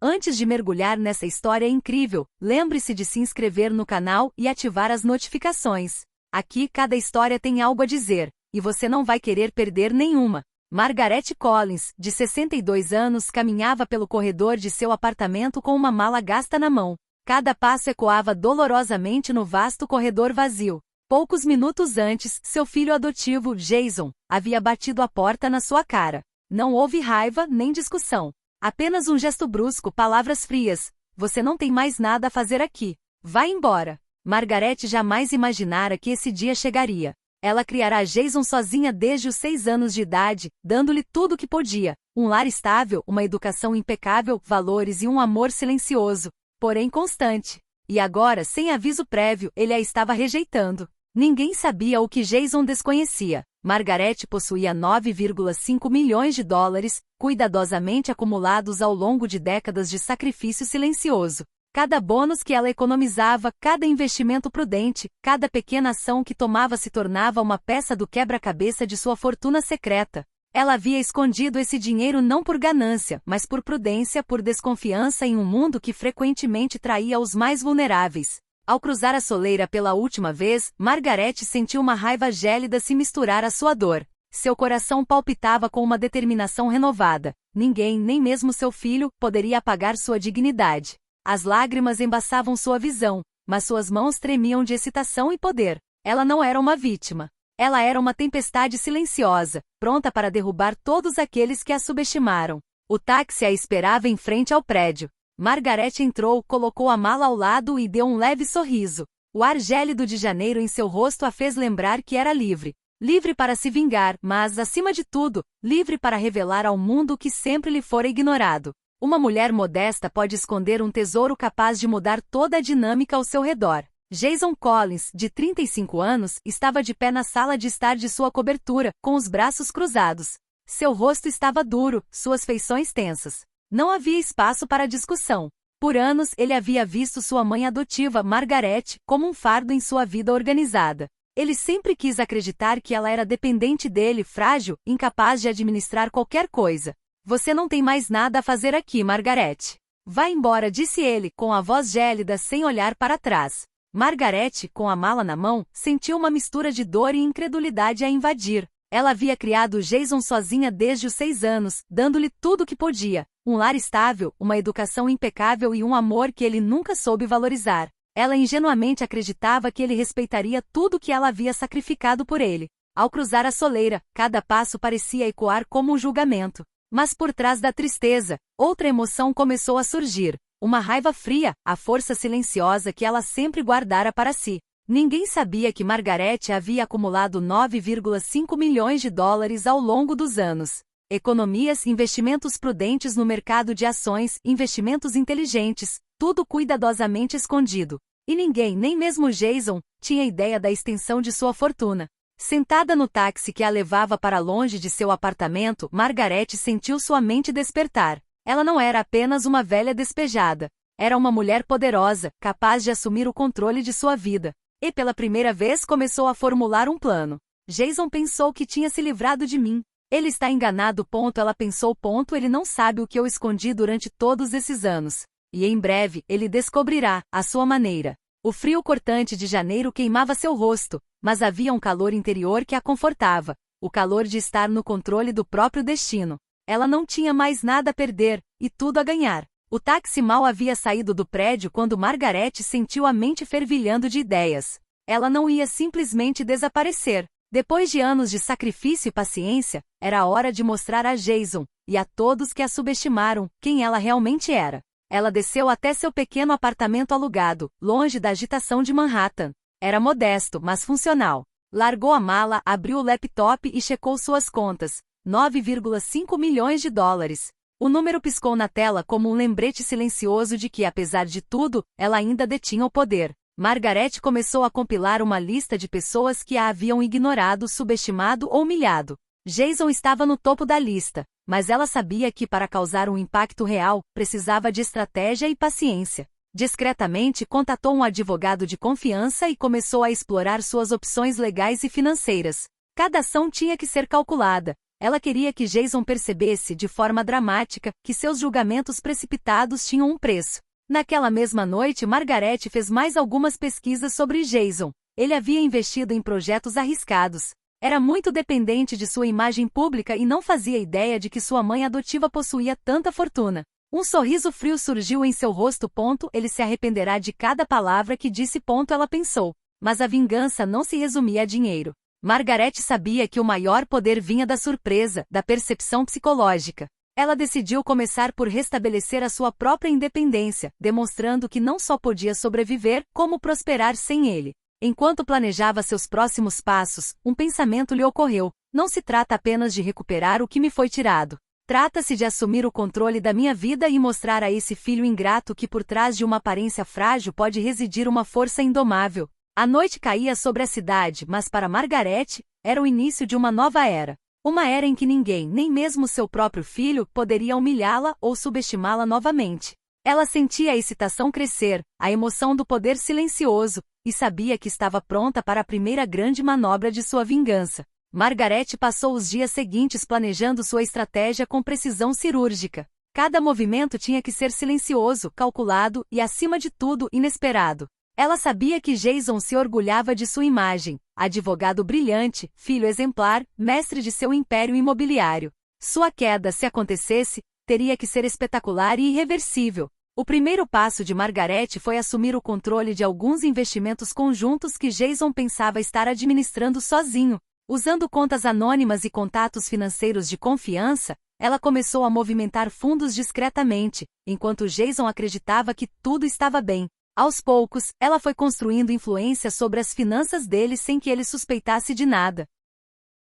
Antes de mergulhar nessa história incrível, lembre-se de se inscrever no canal e ativar as notificações. Aqui cada história tem algo a dizer, e você não vai querer perder nenhuma. Margaret Collins, de 62 anos, caminhava pelo corredor de seu apartamento com uma mala gasta na mão. Cada passo ecoava dolorosamente no vasto corredor vazio. Poucos minutos antes, seu filho adotivo, Jason, havia batido a porta na sua cara. Não houve raiva nem discussão. Apenas um gesto brusco, palavras frias. Você não tem mais nada a fazer aqui. Vá embora. Margaret jamais imaginara que esse dia chegaria. Ela criará Jason sozinha desde os 6 anos de idade, dando-lhe tudo o que podia. Um lar estável, uma educação impecável, valores e um amor silencioso, porém constante. E agora, sem aviso prévio, ele a estava rejeitando. Ninguém sabia o que Jason desconhecia. Margaret possuía 9,5 milhões de dólares, cuidadosamente acumulados ao longo de décadas de sacrifício silencioso. Cada bônus que ela economizava, cada investimento prudente, cada pequena ação que tomava se tornava uma peça do quebra-cabeça de sua fortuna secreta. Ela havia escondido esse dinheiro não por ganância, mas por prudência, por desconfiança em um mundo que frequentemente traía os mais vulneráveis. Ao cruzar a soleira pela última vez, Margaret sentiu uma raiva gélida se misturar à sua dor. Seu coração palpitava com uma determinação renovada. Ninguém, nem mesmo seu filho, poderia apagar sua dignidade. As lágrimas embaçavam sua visão, mas suas mãos tremiam de excitação e poder. Ela não era uma vítima. Ela era uma tempestade silenciosa, pronta para derrubar todos aqueles que a subestimaram. O táxi a esperava em frente ao prédio. Margaret entrou, colocou a mala ao lado e deu um leve sorriso. O ar gélido de janeiro em seu rosto a fez lembrar que era livre. Livre para se vingar, mas, acima de tudo, livre para revelar ao mundo o que sempre lhe fora ignorado. Uma mulher modesta pode esconder um tesouro capaz de mudar toda a dinâmica ao seu redor. Jason Collins, de 35 anos, estava de pé na sala de estar de sua cobertura, com os braços cruzados. Seu rosto estava duro, suas feições tensas. Não havia espaço para discussão. Por anos, ele havia visto sua mãe adotiva, Margaret, como um fardo em sua vida organizada. Ele sempre quis acreditar que ela era dependente dele, frágil, incapaz de administrar qualquer coisa. Você não tem mais nada a fazer aqui, Margaret. Vá embora, disse ele, com a voz gélida sem olhar para trás. Margaret, com a mala na mão, sentiu uma mistura de dor e incredulidade a invadir. Ela havia criado Jason sozinha desde os 6 anos, dando-lhe tudo o que podia. Um lar estável, uma educação impecável e um amor que ele nunca soube valorizar. Ela ingenuamente acreditava que ele respeitaria tudo que ela havia sacrificado por ele. Ao cruzar a soleira, cada passo parecia ecoar como um julgamento. Mas por trás da tristeza, outra emoção começou a surgir. Uma raiva fria, a força silenciosa que ela sempre guardara para si. Ninguém sabia que Margaret havia acumulado 9,5 milhões de dólares ao longo dos anos. Economias, investimentos prudentes no mercado de ações, investimentos inteligentes, tudo cuidadosamente escondido. E ninguém, nem mesmo Jason, tinha ideia da extensão de sua fortuna. Sentada no táxi que a levava para longe de seu apartamento, Margaret sentiu sua mente despertar. Ela não era apenas uma velha despejada. Era uma mulher poderosa, capaz de assumir o controle de sua vida. E pela primeira vez começou a formular um plano. Jason pensou que tinha se livrado de mim. Ele está enganado. Ela pensou. Ele não sabe o que eu escondi durante todos esses anos. E em breve, ele descobrirá, à sua maneira. O frio cortante de janeiro queimava seu rosto, mas havia um calor interior que a confortava. O calor de estar no controle do próprio destino. Ela não tinha mais nada a perder, e tudo a ganhar. O táxi mal havia saído do prédio quando Margaret sentiu a mente fervilhando de ideias. Ela não ia simplesmente desaparecer. Depois de anos de sacrifício e paciência, era hora de mostrar a Jason, e a todos que a subestimaram, quem ela realmente era. Ela desceu até seu pequeno apartamento alugado, longe da agitação de Manhattan. Era modesto, mas funcional. Largou a mala, abriu o laptop e checou suas contas. 9,5 milhões de dólares. O número piscou na tela como um lembrete silencioso de que, apesar de tudo, ela ainda detinha o poder. Margaret começou a compilar uma lista de pessoas que a haviam ignorado, subestimado ou humilhado. Jason estava no topo da lista, mas ela sabia que para causar um impacto real, precisava de estratégia e paciência. Discretamente contatou um advogado de confiança e começou a explorar suas opções legais e financeiras. Cada ação tinha que ser calculada. Ela queria que Jason percebesse de forma dramática que seus julgamentos precipitados tinham um preço. Naquela mesma noite, Margaret fez mais algumas pesquisas sobre Jason. Ele havia investido em projetos arriscados. Era muito dependente de sua imagem pública e não fazia ideia de que sua mãe adotiva possuía tanta fortuna. Um sorriso frio surgiu em seu rosto. Ele se arrependerá de cada palavra que disse. Ela pensou. Mas a vingança não se resumia a dinheiro. Margaret sabia que o maior poder vinha da surpresa, da percepção psicológica. Ela decidiu começar por restabelecer a sua própria independência, demonstrando que não só podia sobreviver, como prosperar sem ele. Enquanto planejava seus próximos passos, um pensamento lhe ocorreu. Não se trata apenas de recuperar o que me foi tirado. Trata-se de assumir o controle da minha vida e mostrar a esse filho ingrato que por trás de uma aparência frágil pode residir uma força indomável. A noite caía sobre a cidade, mas para Margaret, era o início de uma nova era. Uma era em que ninguém, nem mesmo seu próprio filho, poderia humilhá-la ou subestimá-la novamente. Ela sentia a excitação crescer, a emoção do poder silencioso, e sabia que estava pronta para a primeira grande manobra de sua vingança. Margaret passou os dias seguintes planejando sua estratégia com precisão cirúrgica. Cada movimento tinha que ser silencioso, calculado e, acima de tudo, inesperado. Ela sabia que Jason se orgulhava de sua imagem, advogado brilhante, filho exemplar, mestre de seu império imobiliário. Sua queda, se acontecesse, teria que ser espetacular e irreversível. O primeiro passo de Margaret foi assumir o controle de alguns investimentos conjuntos que Jason pensava estar administrando sozinho. Usando contas anônimas e contatos financeiros de confiança, ela começou a movimentar fundos discretamente, enquanto Jason acreditava que tudo estava bem. Aos poucos, ela foi construindo influência sobre as finanças dele sem que ele suspeitasse de nada.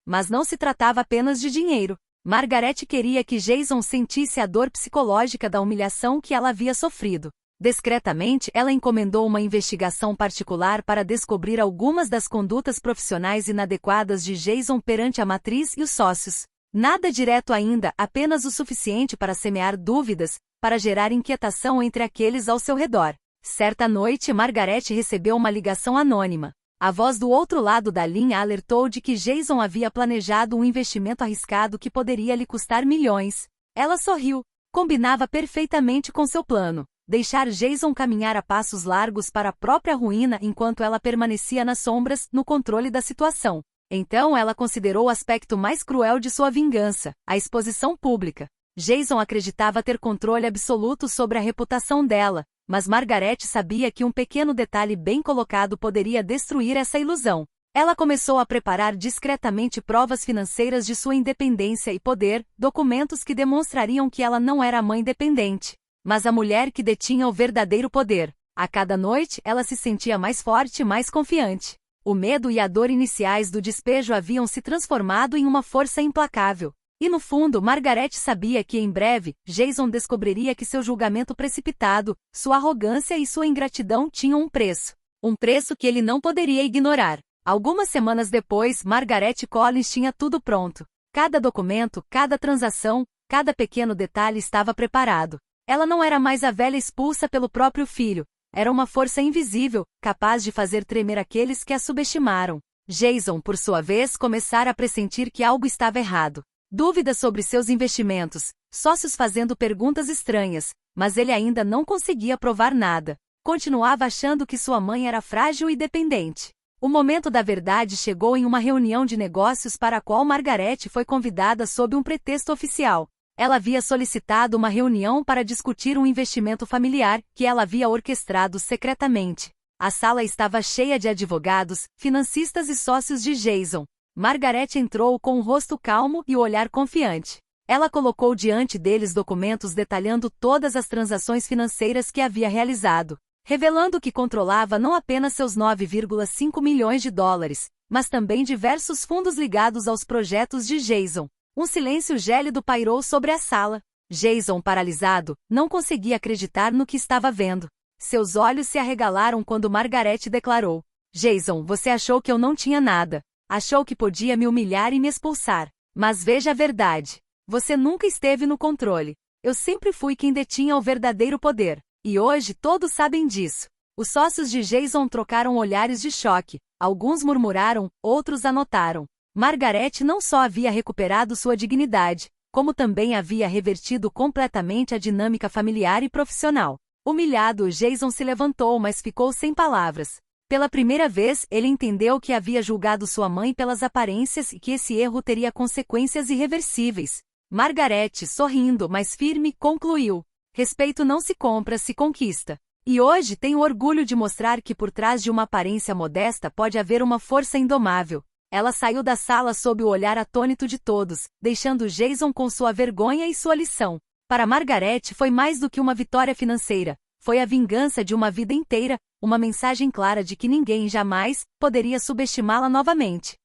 Mas não se tratava apenas de dinheiro. Margaret queria que Jason sentisse a dor psicológica da humilhação que ela havia sofrido. Discretamente, ela encomendou uma investigação particular para descobrir algumas das condutas profissionais inadequadas de Jason perante a matriz e os sócios. Nada direto ainda, apenas o suficiente para semear dúvidas, para gerar inquietação entre aqueles ao seu redor. Certa noite, Margaret recebeu uma ligação anônima. A voz do outro lado da linha alertou de que Jason havia planejado um investimento arriscado que poderia lhe custar milhões. Ela sorriu. Combinava perfeitamente com seu plano. Deixar Jason caminhar a passos largos para a própria ruína enquanto ela permanecia nas sombras, no controle da situação. Então ela considerou o aspecto mais cruel de sua vingança, a exposição pública. Jason acreditava ter controle absoluto sobre a reputação dela, mas Margaret sabia que um pequeno detalhe bem colocado poderia destruir essa ilusão. Ela começou a preparar discretamente provas financeiras de sua independência e poder, documentos que demonstrariam que ela não era a mãe dependente, mas a mulher que detinha o verdadeiro poder. A cada noite, ela se sentia mais forte e mais confiante. O medo e a dor iniciais do despejo haviam se transformado em uma força implacável. E no fundo, Margaret sabia que em breve, Jason descobriria que seu julgamento precipitado, sua arrogância e sua ingratidão tinham um preço. Um preço que ele não poderia ignorar. Algumas semanas depois, Margaret Collins tinha tudo pronto. Cada documento, cada transação, cada pequeno detalhe estava preparado. Ela não era mais a velha expulsa pelo próprio filho. Era uma força invisível, capaz de fazer tremer aqueles que a subestimaram. Jason, por sua vez, começara a pressentir que algo estava errado. Dúvidas sobre seus investimentos, sócios fazendo perguntas estranhas, mas ele ainda não conseguia provar nada. Continuava achando que sua mãe era frágil e dependente. O momento da verdade chegou em uma reunião de negócios para a qual Margaret foi convidada sob um pretexto oficial. Ela havia solicitado uma reunião para discutir um investimento familiar que ela havia orquestrado secretamente. A sala estava cheia de advogados, financistas e sócios de Jason. Margaret entrou com um rosto calmo e o olhar confiante. Ela colocou diante deles documentos detalhando todas as transações financeiras que havia realizado, revelando que controlava não apenas seus 9,5 milhões de dólares, mas também diversos fundos ligados aos projetos de Jason. Um silêncio gélido pairou sobre a sala. Jason, paralisado, não conseguia acreditar no que estava vendo. Seus olhos se arregalaram quando Margaret declarou: Jason, você achou que eu não tinha nada. Achou que podia me humilhar e me expulsar. Mas veja a verdade. Você nunca esteve no controle. Eu sempre fui quem detinha o verdadeiro poder. E hoje todos sabem disso. Os sócios de Jason trocaram olhares de choque. Alguns murmuraram, outros anotaram. Margaret não só havia recuperado sua dignidade, como também havia revertido completamente a dinâmica familiar e profissional. Humilhado, Jason se levantou, mas ficou sem palavras. Pela primeira vez, ele entendeu que havia julgado sua mãe pelas aparências e que esse erro teria consequências irreversíveis. Margaret, sorrindo, mas firme, concluiu: respeito não se compra, se conquista. E hoje tenho orgulho de mostrar que por trás de uma aparência modesta pode haver uma força indomável. Ela saiu da sala sob o olhar atônito de todos, deixando Jason com sua vergonha e sua lição. Para Margaret foi mais do que uma vitória financeira. Foi a vingança de uma vida inteira, uma mensagem clara de que ninguém jamais poderia subestimá-la novamente.